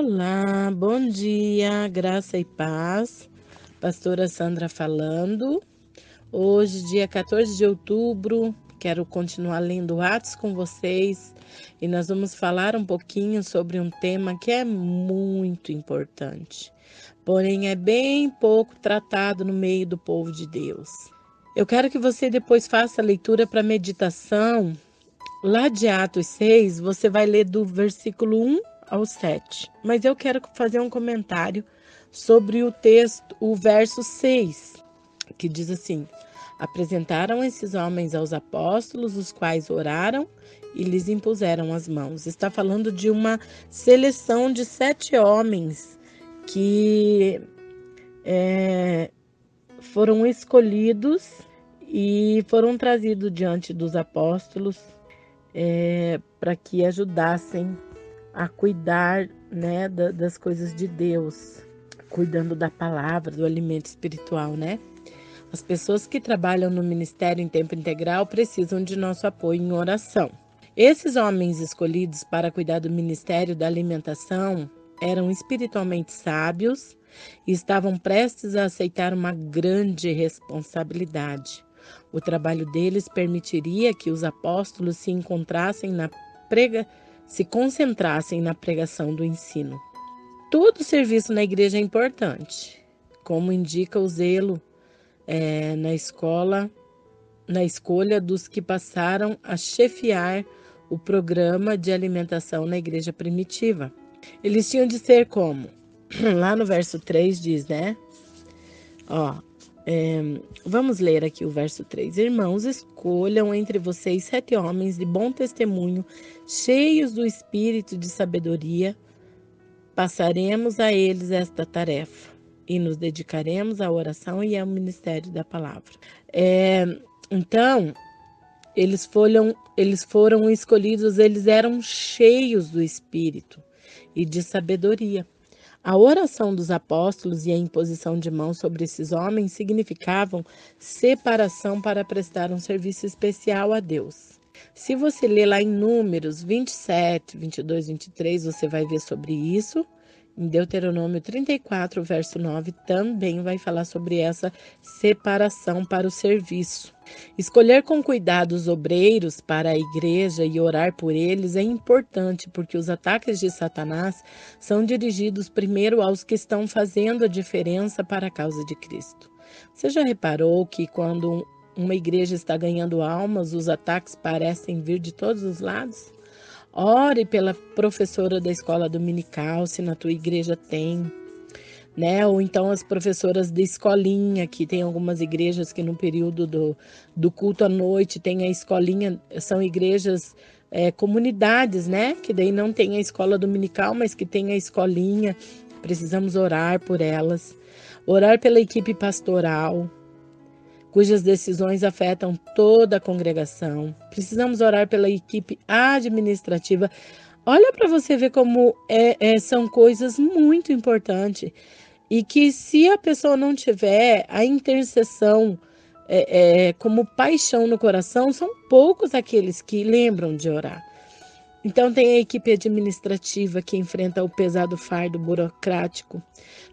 Olá, bom dia, graça e paz. Pastora Sandra falando. Hoje, dia 14 de outubro, quero continuar lendo Atos com vocês e nós vamos falar um pouquinho sobre um tema que é muito importante, porém é bem pouco tratado no meio do povo de Deus. Eu quero que você depois faça a leitura para meditação. Lá de Atos 6, você vai ler do versículo 1 ao 7. Mas eu quero fazer um comentário sobre o texto, o verso 6, que diz assim: apresentaram esses homens aos apóstolos, os quais oraram e lhes impuseram as mãos. Está falando de uma seleção de 7 homens que foram escolhidos e foram trazidos diante dos apóstolos para que ajudassem a cuidar, né, das coisas de Deus, cuidando da palavra, do alimento espiritual, né? As pessoas que trabalham no ministério em tempo integral precisam de nosso apoio em oração. Esses homens escolhidos para cuidar do ministério da alimentação eram espiritualmente sábios e estavam prestes a aceitar uma grande responsabilidade. O trabalho deles permitiria que os apóstolos se concentrassem na pregação do ensino. Todo serviço na igreja é importante, como indica o zelo na escolha dos que passaram a chefiar o programa de alimentação na igreja primitiva. Eles tinham de ser como? Lá no verso 3 diz, né? Vamos ler aqui o verso 3. Irmãos, escolham entre vocês 7 homens de bom testemunho, cheios do espírito de sabedoria. Passaremos a eles esta tarefa e nos dedicaremos à oração e ao ministério da palavra. Então, eles foram escolhidos, eles eram cheios do espírito e de sabedoria. A oração dos apóstolos e a imposição de mãos sobre esses homens significavam separação para prestar um serviço especial a Deus. Se você ler lá em Números 27, 22, 23, você vai ver sobre isso. Em Deuteronômio 34, verso 9, também vai falar sobre essa separação para o serviço. Escolher com cuidado os obreiros para a igreja e orar por eles é importante, porque os ataques de Satanás são dirigidos primeiro aos que estão fazendo a diferença para a causa de Cristo. Você já reparou que quando uma igreja está ganhando almas, os ataques parecem vir de todos os lados? Ore pela professora da escola dominical, se na tua igreja tem, né? Ou então as professoras de escolinha, que tem algumas igrejas que no período do culto à noite tem a escolinha, são igrejas, comunidades, né? Que daí não tem a escola dominical, mas que tem a escolinha. Precisamos orar por elas. Orar pela equipe pastoral, cujas decisões afetam toda a congregação. Precisamos orar pela equipe administrativa. Olha para você ver como são coisas muito importantes. E que se a pessoa não tiver a intercessão como paixão no coração, são poucos aqueles que lembram de orar. Então tem a equipe administrativa que enfrenta o pesado fardo burocrático.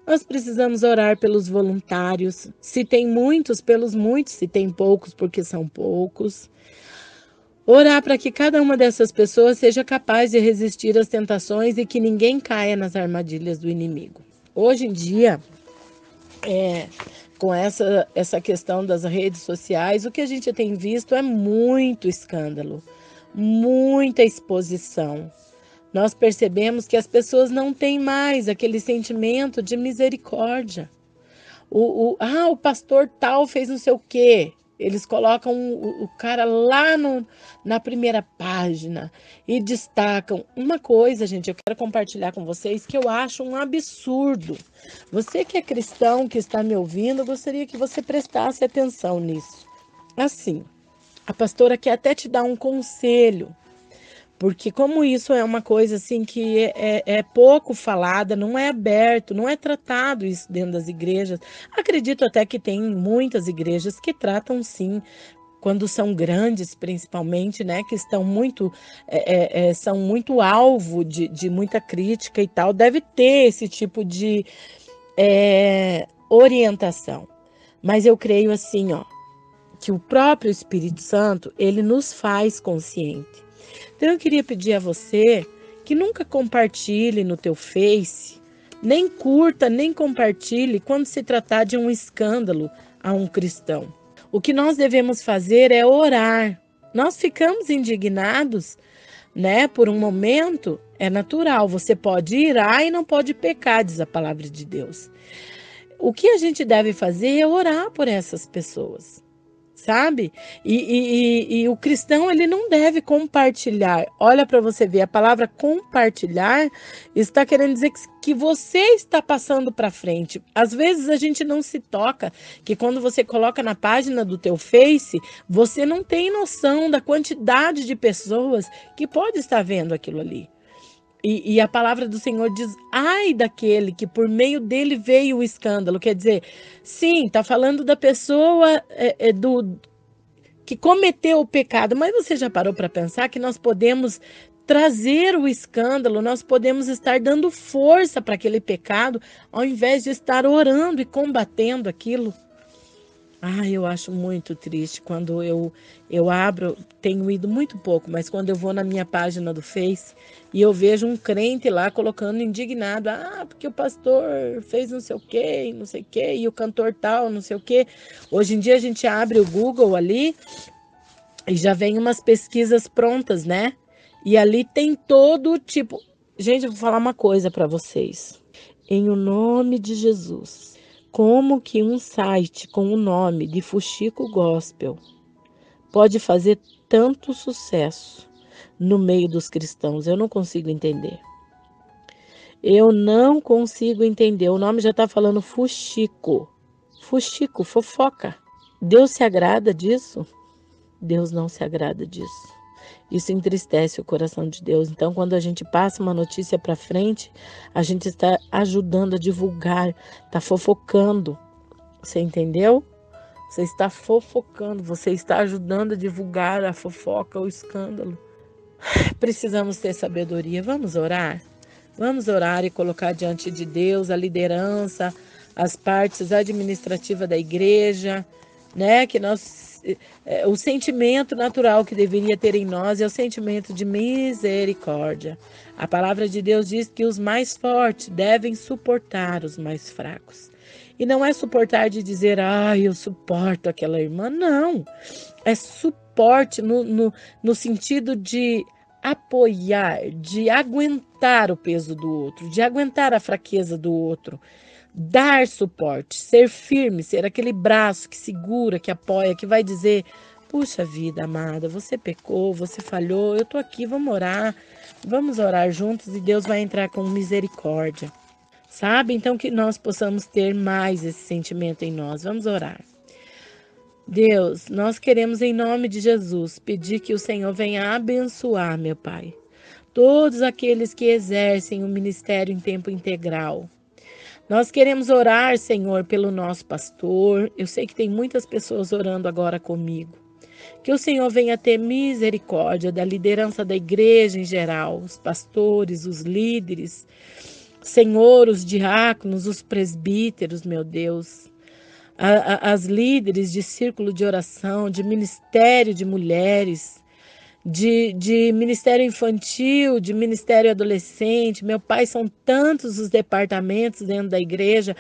Nós precisamos orar pelos voluntários. Se tem muitos, pelos muitos. Se tem poucos, porque são poucos. Orar para que cada uma dessas pessoas seja capaz de resistir às tentações e que ninguém caia nas armadilhas do inimigo. Hoje em dia, com essa questão das redes sociais, o que a gente tem visto é muito escândalo, muita exposição. Nós percebemos que as pessoas não têm mais aquele sentimento de misericórdia. O pastor tal fez não sei o quê. Eles colocam o cara lá na primeira página e destacam. Uma coisa, gente, eu quero compartilhar com vocês que eu acho um absurdo. Você que é cristão, que está me ouvindo, eu gostaria que você prestasse atenção nisso. Assim, a pastora quer até te dar um conselho. Porque como isso é uma coisa assim que é pouco falada, não é aberto, não é tratado isso dentro das igrejas. Acredito até que tem muitas igrejas que tratam sim quando são grandes, principalmente, né, que estão muito, são muito alvo de muita crítica e tal, deve ter esse tipo de orientação. Mas eu creio assim, ó, que o próprio Espírito Santo, ele nos faz consciente. Então eu queria pedir a você que nunca compartilhe no teu Face, nem curta, nem compartilhe quando se tratar de um escândalo a um cristão. O que nós devemos fazer é orar. Nós ficamos indignados, né, por um momento, é natural. Você pode irar e não pode pecar, diz a palavra de Deus. O que a gente deve fazer é orar por essas pessoas, sabe? E o cristão, ele não deve compartilhar. Olha para você ver, a palavra compartilhar está querendo dizer que você está passando para frente. Às vezes a gente não se toca que quando você coloca na página do teu Face, você não tem noção da quantidade de pessoas que pode estar vendo aquilo ali. E a palavra do Senhor diz, ai daquele que por meio dele veio o escândalo. Quer dizer, sim, está falando da pessoa que cometeu o pecado, mas você já parou para pensar que nós podemos trazer o escândalo, nós podemos estar dando força para aquele pecado, ao invés de estar orando e combatendo aquilo? Eu acho muito triste quando eu abro, tenho ido muito pouco, mas quando eu vou na minha página do Face e eu vejo um crente lá colocando indignado, porque o pastor fez não sei o quê, não sei o quê, e o cantor tal, não sei o quê. Hoje em dia a gente abre o Google ali e já vem umas pesquisas prontas, né? E ali tem todo tipo. Gente, eu vou falar uma coisa para vocês. Em o nome de Jesus. Como que um site com o nome de Fuxico Gospel pode fazer tanto sucesso no meio dos cristãos? Eu não consigo entender. Eu não consigo entender. O nome já está falando fuxico. Fuxico, fofoca. Deus se agrada disso? Deus não se agrada disso. Isso entristece o coração de Deus. Então, quando a gente passa uma notícia para frente, a gente está ajudando a divulgar, está fofocando. Você entendeu? Você está fofocando, você está ajudando a divulgar a fofoca, o escândalo. Precisamos ter sabedoria. Vamos orar? Vamos orar e colocar diante de Deus a liderança, as partes administrativas da igreja, né? Que o sentimento natural que deveria ter em nós é o sentimento de misericórdia. A palavra de Deus diz que os mais fortes devem suportar os mais fracos. E não é suportar de dizer, eu suporto aquela irmã. Não, é suporte no sentido de apoiar, de aguentar o peso do outro, de aguentar a fraqueza do outro. Dar suporte, ser firme, ser aquele braço que segura, que apoia, que vai dizer, puxa vida, amada, você pecou, você falhou, eu tô aqui, vamos orar juntos e Deus vai entrar com misericórdia, sabe? Então que nós possamos ter mais esse sentimento em nós, vamos orar. Deus, nós queremos em nome de Jesus pedir que o Senhor venha abençoar, meu Pai, todos aqueles que exercem o ministério em tempo integral. Nós queremos orar, Senhor, pelo nosso pastor. Eu sei que tem muitas pessoas orando agora comigo. Que o Senhor venha ter misericórdia da liderança da igreja em geral, os pastores, os líderes, Senhor, os diáconos, os presbíteros, meu Deus, as líderes de círculo de oração, de ministério de mulheres, de ministério infantil, de ministério adolescente. Meu Pai, são tantos os departamentos dentro da igreja.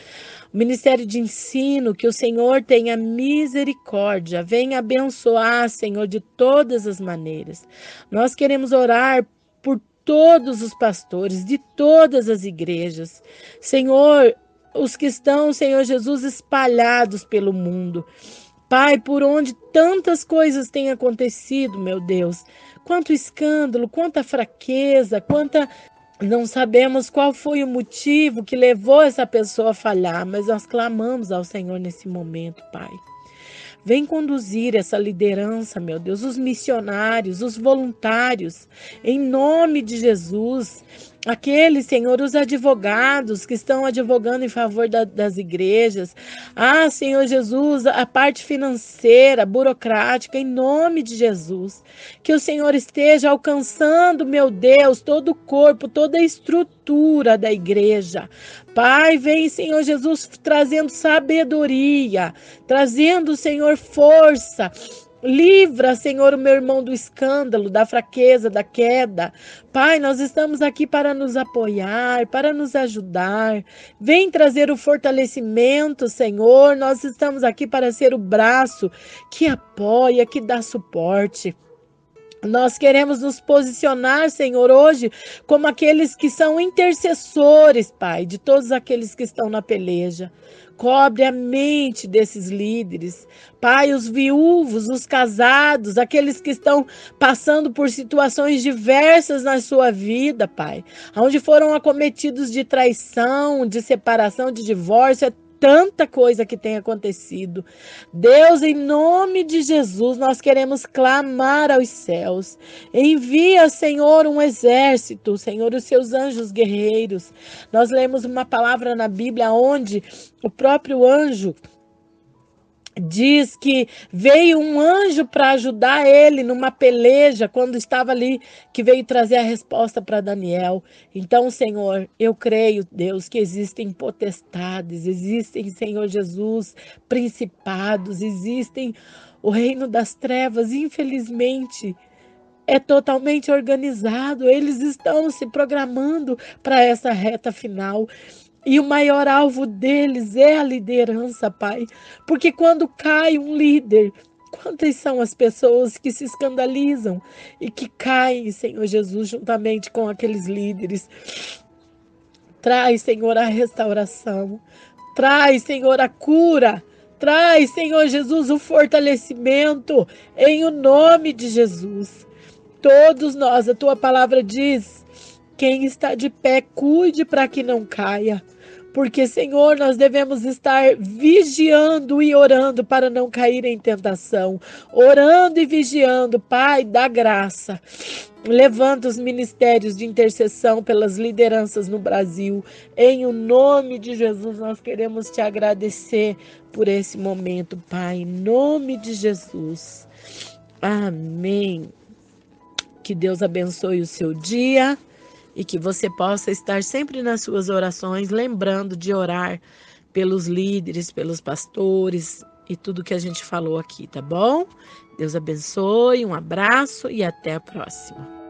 O ministério de ensino, que o Senhor tenha misericórdia, venha abençoar, Senhor, de todas as maneiras. Nós queremos orar por todos os pastores, de todas as igrejas. Senhor, os que estão, Senhor Jesus, espalhados pelo mundo. Pai, por onde tantas coisas têm acontecido, meu Deus, quanto escândalo, quanta fraqueza, não sabemos qual foi o motivo que levou essa pessoa a falhar, mas nós clamamos ao Senhor nesse momento, Pai. Vem conduzir essa liderança, meu Deus, os missionários, os voluntários, em nome de Jesus. Aqueles, Senhor, os advogados que estão advogando em favor das igrejas. Ah, Senhor Jesus, a parte financeira, burocrática, em nome de Jesus. Que o Senhor esteja alcançando, meu Deus, todo o corpo, toda a estrutura da igreja. Pai, vem, Senhor Jesus, trazendo sabedoria, trazendo, Senhor, força. Livra, Senhor, o meu irmão do escândalo, da fraqueza, da queda. Pai, nós estamos aqui para nos apoiar, para nos ajudar. Vem trazer o fortalecimento, Senhor. Nós estamos aqui para ser o braço que apoia, que dá suporte. Nós queremos nos posicionar, Senhor, hoje como aqueles que são intercessores, Pai, de todos aqueles que estão na peleja. Cobre a mente desses líderes. Pai, os viúvos, os casados, aqueles que estão passando por situações diversas na sua vida, Pai. Onde foram acometidos de traição, de separação, de divórcio, tanta coisa que tem acontecido. Deus, em nome de Jesus, nós queremos clamar aos céus. Envia, Senhor, um exército, Senhor, os seus anjos guerreiros. Nós lemos uma palavra na Bíblia onde o próprio anjo diz que veio um anjo para ajudar ele numa peleja quando estava ali, que veio trazer a resposta para Daniel. Então, Senhor, eu creio, Deus, que existem potestades, existem, Senhor Jesus, principados, existem o reino das trevas, infelizmente. É totalmente organizado, eles estão se programando para essa reta final. E o maior alvo deles é a liderança, Pai. Porque quando cai um líder, quantas são as pessoas que se escandalizam e que caem, Senhor Jesus, juntamente com aqueles líderes? Traz, Senhor, a restauração. Traz, Senhor, a cura. Traz, Senhor Jesus, o fortalecimento em o nome de Jesus. Todos nós, a tua palavra diz, quem está de pé, cuide para que não caia. Porque, Senhor, nós devemos estar vigiando e orando para não cair em tentação. Orando e vigiando, Pai, dá graça. Levanta os ministérios de intercessão pelas lideranças no Brasil. Em o nome de Jesus, nós queremos te agradecer por esse momento, Pai. Em nome de Jesus. Amém. Que Deus abençoe o seu dia e que você possa estar sempre nas suas orações, lembrando de orar pelos líderes, pelos pastores e tudo que a gente falou aqui, tá bom? Deus abençoe, um abraço e até a próxima.